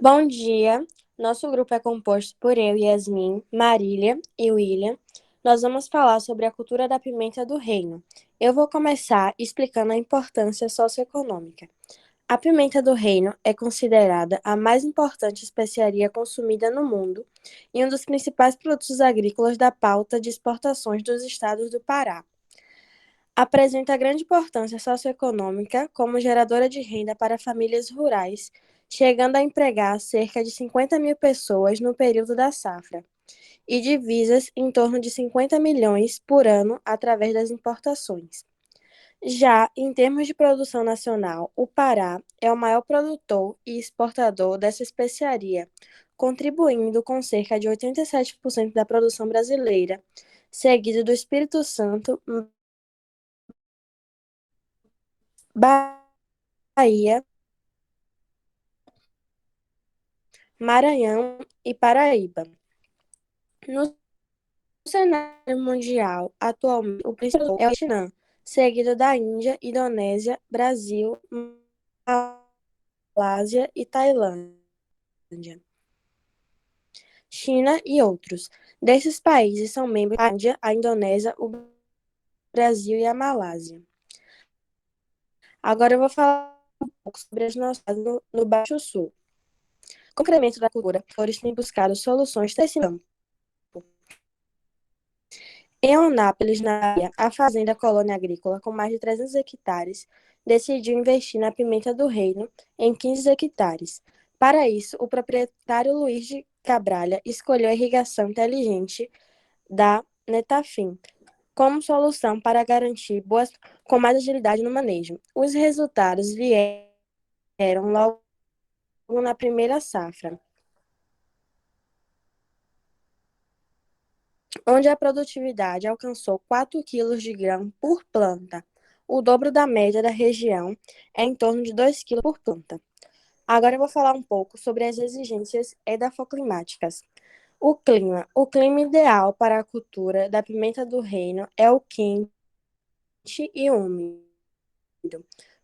Bom dia, nosso grupo é composto por eu, Yasmin, Marília e William. Nós vamos falar sobre a cultura da pimenta do reino. Eu vou começar explicando a importância socioeconômica. A pimenta do reino é considerada a mais importante especiaria consumida no mundo e um dos principais produtos agrícolas da pauta de exportações dos estados do Pará. Apresenta grande importância socioeconômica como geradora de renda para famílias rurais, chegando a empregar cerca de 50 mil pessoas no período da safra, e divisas em torno de 50 milhões por ano através das importações. Já em termos de produção nacional, o Pará é o maior produtor e exportador dessa especiaria, contribuindo com cerca de 87% da produção brasileira, seguido do Espírito Santo, Bahia, Maranhão e Paraíba. No cenário mundial, atualmente, o principal é o Vietnã, seguido da Índia, Indonésia, Brasil, Malásia e Tailândia, China e outros. Desses países são membros a Índia, a Indonésia, o Brasil e a Malásia. Agora eu vou falar um pouco sobre as nossas no Baixo Sul. Com o incremento da cultura, os têm buscado soluções desse campo. Em Eunápolis, na Bahia, a fazenda Colônia Agrícola, com mais de 300 hectares, decidiu investir na pimenta do reino em 15 hectares. Para isso, o proprietário Luiz de Cabralha escolheu a irrigação inteligente da Netafim como solução para garantir boas com mais agilidade no manejo. Os resultados vieram logo na primeira safra, onde a produtividade alcançou 4 quilos de grão por planta. O dobro da média da região é em torno de 2 quilos por planta. Agora eu vou falar um pouco sobre as exigências edafoclimáticas. O clima ideal para a cultura da pimenta do reino é o quente e úmido,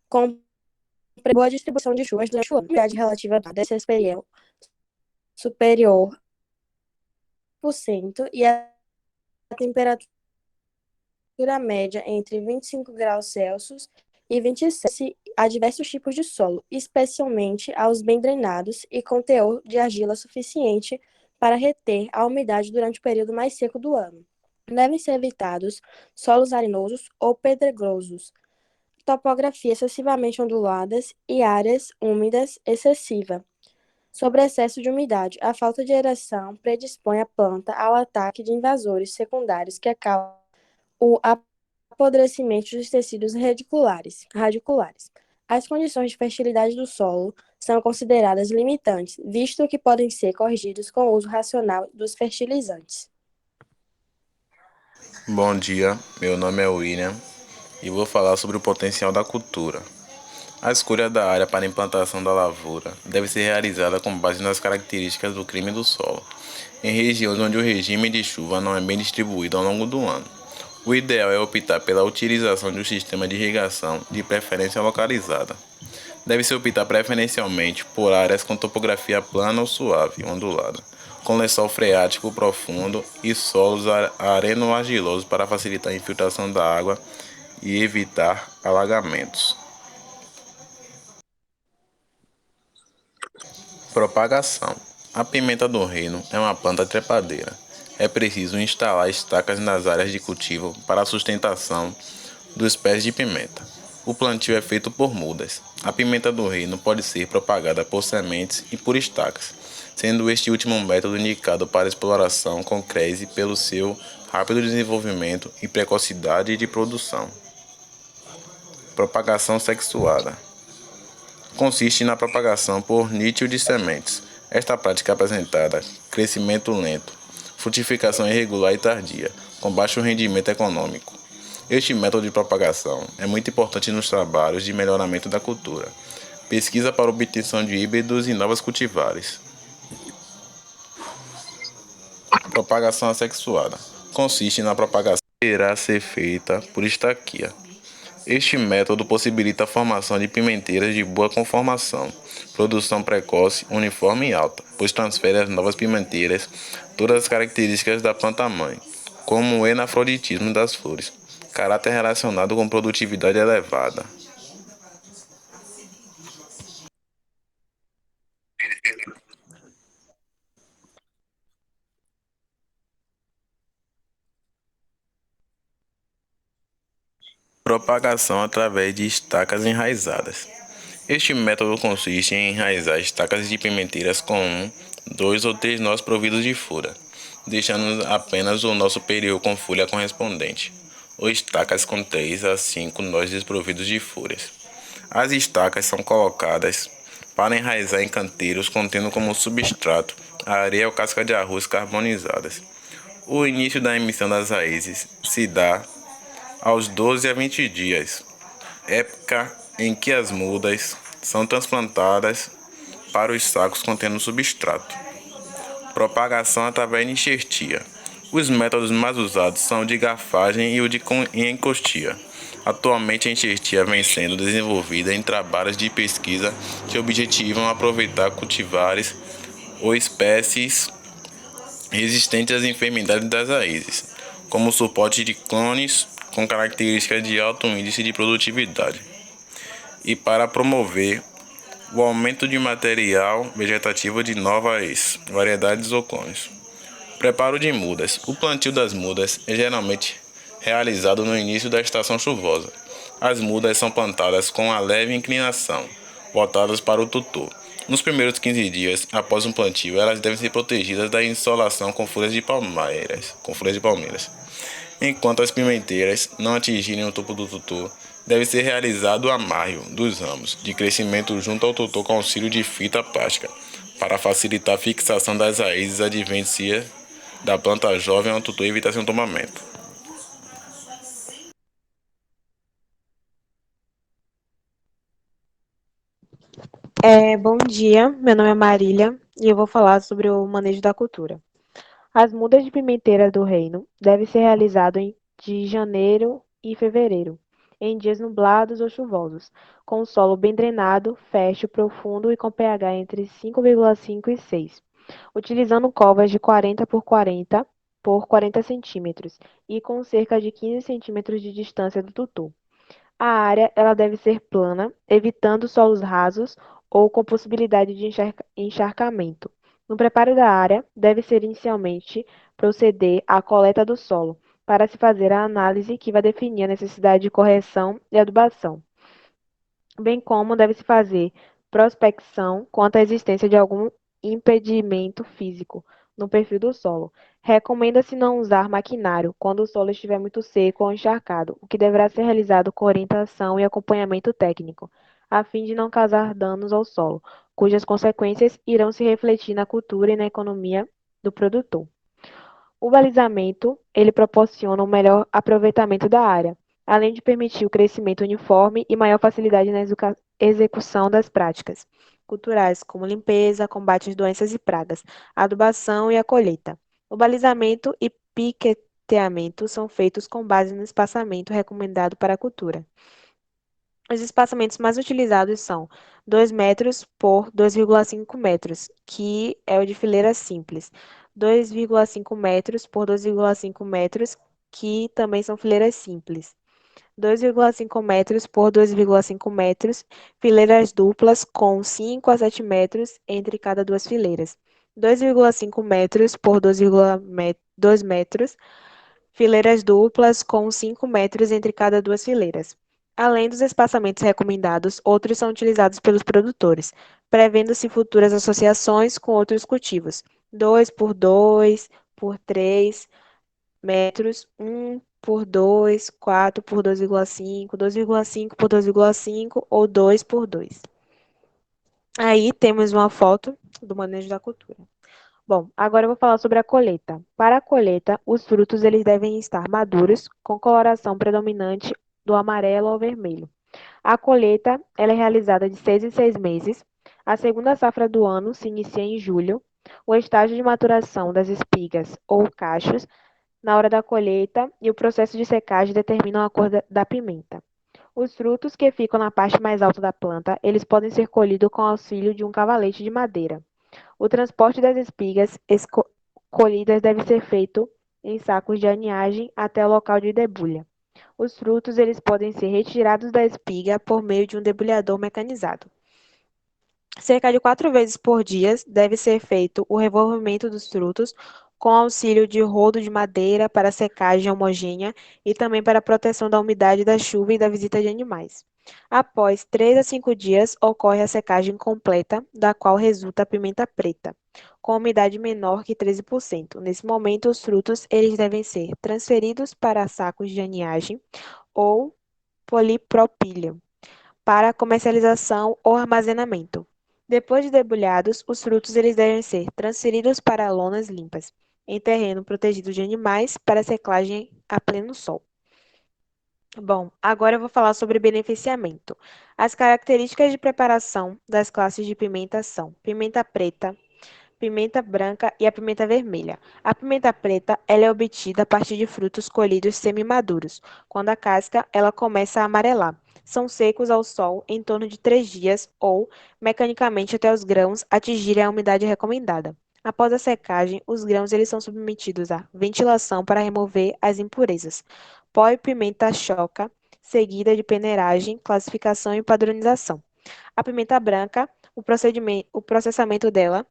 com boa distribuição de chuvas durante o ano. A umidade relativa deve ser superior por cento e a temperatura média entre 25 graus Celsius e 27 a diversos tipos de solo, especialmente aos bem drenados e com teor de argila suficiente para reter a umidade durante o período mais seco do ano. Devem ser evitados solos arenosos ou pedregosos, topografia excessivamente onduladas e áreas úmidas excessiva. Sobre excesso de umidade, a falta de aeração predispõe a planta ao ataque de invasores secundários que causam o apodrecimento dos tecidos radiculares. As condições de fertilidade do solo são consideradas limitantes, visto que podem ser corrigidos com o uso racional dos fertilizantes. Bom dia, meu nome é William e vou falar sobre o potencial da cultura. A escolha da área para a implantação da lavoura deve ser realizada com base nas características do clima e do solo, em regiões onde o regime de chuva não é bem distribuído ao longo do ano. O ideal é optar pela utilização de um sistema de irrigação, de preferência localizada. Deve-se optar preferencialmente por áreas com topografia plana ou suave, ondulada, com lençol freático profundo e solos areno-argilosos para facilitar a infiltração da água e evitar alagamentos. Propagação. A pimenta do reino é uma planta trepadeira. É preciso instalar estacas nas áreas de cultivo para a sustentação dos pés de pimenta. O plantio é feito por mudas. A pimenta do reino pode ser propagada por sementes e por estacas, sendo este último método indicado para exploração com cresce pelo seu rápido desenvolvimento e precocidade de produção. Propagação sexuada. Consiste na propagação por níquel de sementes. Esta prática é apresentada crescimento lento, frutificação irregular e tardia, com baixo rendimento econômico. Este método de propagação é muito importante nos trabalhos de melhoramento da cultura, pesquisa para obtenção de híbridos e novas cultivares. Propagação assexuada. Consiste na propagação que irá ser feita por estaquia. Este método possibilita a formação de pimenteiras de boa conformação, produção precoce, uniforme e alta, pois transfere às novas pimenteiras todas as características da planta-mãe, como o hermafroditismo das flores, caráter relacionado com produtividade elevada. Propagação através de estacas enraizadas. Este método consiste em enraizar estacas de pimenteiras com um, dois ou três nós providos de fura, deixando apenas o nó superior com folha correspondente, ou estacas com 3 a 5 nós desprovidos de folhas. As estacas são colocadas para enraizar em canteiros contendo como substrato a areia ou casca de arroz carbonizadas. O início da emissão das raízes se dá aos 12 a 20 dias, época em que as mudas são transplantadas para os sacos contendo substrato. Propagação através de enxertia. Os métodos mais usados são o de garfagem e o de encostia. Atualmente, a enxertia vem sendo desenvolvida em trabalhos de pesquisa que objetivam aproveitar cultivares ou espécies resistentes às enfermidades das raízes, como suporte de clones com características de alto índice de produtividade, e para promover o aumento de material vegetativo de novas variedades ou clones. Preparo de mudas. O plantio das mudas é geralmente realizado no início da estação chuvosa. As mudas são plantadas com a leve inclinação, voltadas para o tutor. Nos primeiros 15 dias após o plantio, elas devem ser protegidas da insolação com folhas de palmeiras. Enquanto as pimenteiras não atingirem o topo do tutor, deve ser realizado o amarro dos ramos de crescimento junto ao tutor com auxílio de fita plástica, para facilitar a fixação das raízes adventicias da planta jovem ao tutor e evitar seu tombamento. Bom dia, meu nome é Marília e eu vou falar sobre o manejo da cultura. As mudas de pimenteira do reino devem ser realizadas de janeiro e fevereiro, em dias nublados ou chuvosos, com o solo bem drenado, fértil, profundo e com pH entre 5,5 e 6, utilizando covas de 40 por 40 por 40 centímetros e com cerca de 15 centímetros de distância do tutor. A área ela deve ser plana, evitando solos rasos ou com possibilidade de encharcamento. No preparo da área, deve-se inicialmente proceder à coleta do solo, para se fazer a análise que vai definir a necessidade de correção e adubação, bem como deve-se fazer prospecção quanto à existência de algum impedimento físico no perfil do solo. Recomenda-se não usar maquinário quando o solo estiver muito seco ou encharcado, o que deverá ser realizado com orientação e acompanhamento técnico, a fim de não causar danos ao solo, cujas consequências irão se refletir na cultura e na economia do produtor. O balizamento, ele proporciona um melhor aproveitamento da área, além de permitir o crescimento uniforme e maior facilidade na execução das práticas culturais, como limpeza, combate às doenças e pragas, adubação e a colheita. O balizamento e piqueteamento são feitos com base no espaçamento recomendado para a cultura. Os espaçamentos mais utilizados são 2 metros por 2,5 metros, que é o de fileira simples, 2,5 metros por 2,5 metros, que também são fileiras simples, 2,5 metros por 2,5 metros, fileiras duplas com 5 a 7 metros entre cada duas fileiras, 2,5 metros por 2,2 metros, fileiras duplas com 5 metros entre cada duas fileiras. Além dos espaçamentos recomendados, outros são utilizados pelos produtores, prevendo-se futuras associações com outros cultivos: 2 por 2 por 3 metros, 1 por 2, 4 por 2,5, 2,5 por 2,5 ou 2 por 2. Aí temos uma foto do manejo da cultura. Bom, agora eu vou falar sobre a colheita. Para a colheita, os frutos eles devem estar maduros, com coloração predominante do amarelo ao vermelho. A colheita ela é realizada de 6 em 6 meses. A segunda safra do ano se inicia em julho. O estágio de maturação das espigas ou cachos na hora da colheita e o processo de secagem determinam a cor da pimenta. Os frutos que ficam na parte mais alta da planta, eles podem ser colhidos com auxílio de um cavalete de madeira. O transporte das espigas colhidas deve ser feito em sacos de aninhagem até o local de debulha. Os frutos eles podem ser retirados da espiga por meio de um debulhador mecanizado. Cerca de 4 vezes por dia deve ser feito o revolvimento dos frutos com auxílio de rodo de madeira para secagem homogênea e também para proteção da umidade da chuva e da visita de animais. Após 3 a 5 dias, ocorre a secagem completa, da qual resulta a pimenta preta, com umidade menor que 13%. Nesse momento, os frutos eles devem ser transferidos para sacos de aninhagem ou polipropíleo para comercialização ou armazenamento. Depois de debulhados, os frutos eles devem ser transferidos para lonas limpas, em terreno protegido de animais, para secagem a pleno sol. Bom, agora eu vou falar sobre beneficiamento. As características de preparação das classes de pimenta são pimenta preta, pimenta branca e a pimenta vermelha. A pimenta preta, ela é obtida a partir de frutos colhidos semi-maduros, quando a casca ela começa a amarelar. São secos ao sol em torno de 3 dias ou mecanicamente até os grãos atingirem a umidade recomendada. Após a secagem, os grãos eles são submetidos à ventilação para remover as impurezas. Pó e pimenta choca, seguida de peneiragem, classificação e padronização. A pimenta branca, o processamento dela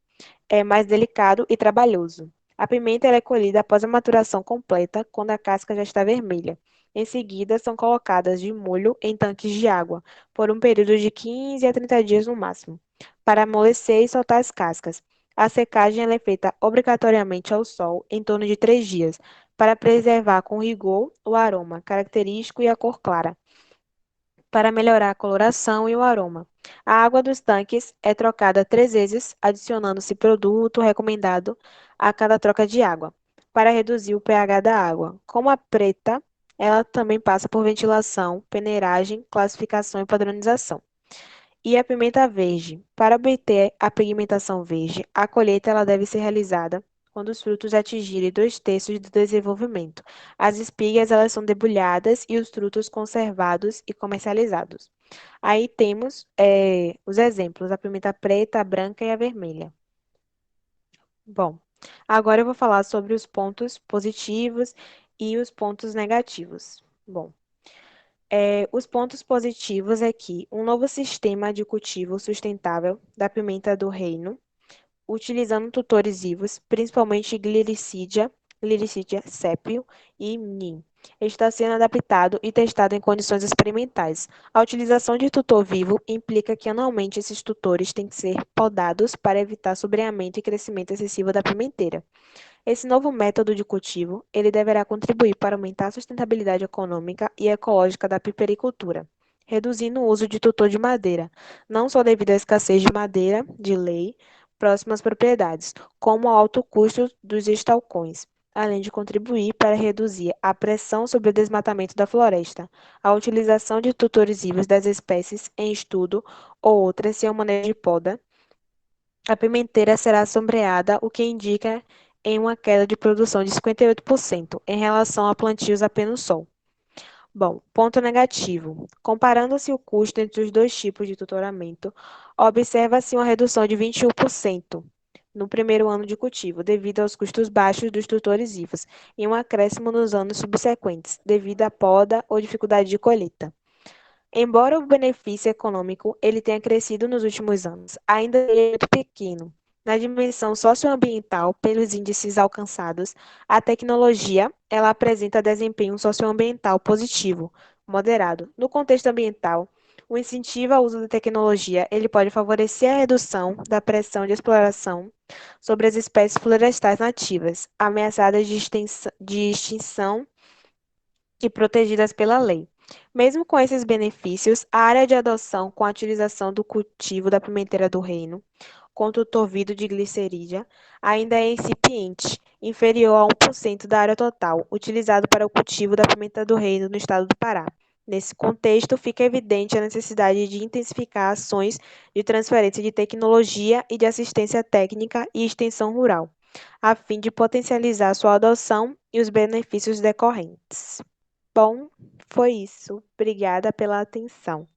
é mais delicado e trabalhoso. A pimenta ela é colhida após a maturação completa, quando a casca já está vermelha. Em seguida, são colocadas de molho em tanques de água, por um período de 15 a 30 dias no máximo, para amolecer e soltar as cascas. A secagem ela é feita obrigatoriamente ao sol, em torno de 3 dias, para preservar com rigor o aroma característico e a cor clara para melhorar a coloração e o aroma. A água dos tanques é trocada 3 vezes, adicionando-se produto recomendado a cada troca de água, para reduzir o pH da água. Como a preta, ela também passa por ventilação, peneiragem, classificação e padronização. E a pimenta verde. Para obter a pigmentação verde, a colheita ela deve ser realizada quando os frutos atingirem 2 terços do desenvolvimento. As espigas elas são debulhadas e os frutos conservados e comercializados. Aí temos os exemplos, a pimenta preta, a branca e a vermelha. Bom, agora eu vou falar sobre os pontos positivos e os pontos negativos. Bom, os pontos positivos é que um novo sistema de cultivo sustentável da pimenta do reino, utilizando tutores vivos, principalmente Gliricidia sepio e Nim, está sendo adaptado e testado em condições experimentais. A utilização de tutor vivo implica que anualmente esses tutores têm que ser podados para evitar sobreamento e crescimento excessivo da pimenteira. Esse novo método de cultivo, ele deverá contribuir para aumentar a sustentabilidade econômica e ecológica da pipericultura, reduzindo o uso de tutor de madeira, não só devido à escassez de madeira de lei próximas propriedades, como ao alto custo dos estalcões, além de contribuir para reduzir a pressão sobre o desmatamento da floresta. A utilização de tutores vivos das espécies em estudo ou outras sem o manejo de poda, a pimenteira será sombreada, o que indica em uma queda de produção de 58% em relação a plantios a pleno sol. Bom, ponto negativo. Comparando-se o custo entre os dois tipos de tutoramento, observa-se uma redução de 21% no primeiro ano de cultivo, devido aos custos baixos dos tutores vivos, e um acréscimo nos anos subsequentes, devido à poda ou dificuldade de colheita. Embora o benefício econômico ele tenha crescido nos últimos anos, ainda é muito pequeno. Na dimensão socioambiental, pelos índices alcançados, a tecnologia ela apresenta desempenho socioambiental positivo, moderado. No contexto ambiental, o incentivo ao uso da tecnologia ele pode favorecer a redução da pressão de exploração sobre as espécies florestais nativas, ameaçadas de extinção e protegidas pela lei. Mesmo com esses benefícios, a área de adoção com a utilização do cultivo da pimenteira do reino, com tutorvido de glicerídea, ainda é incipiente, inferior a 1% da área total, utilizado para o cultivo da pimenta do reino no estado do Pará. Nesse contexto, fica evidente a necessidade de intensificar ações de transferência de tecnologia e de assistência técnica e extensão rural, a fim de potencializar sua adoção e os benefícios decorrentes. Bom, foi isso. Obrigada pela atenção.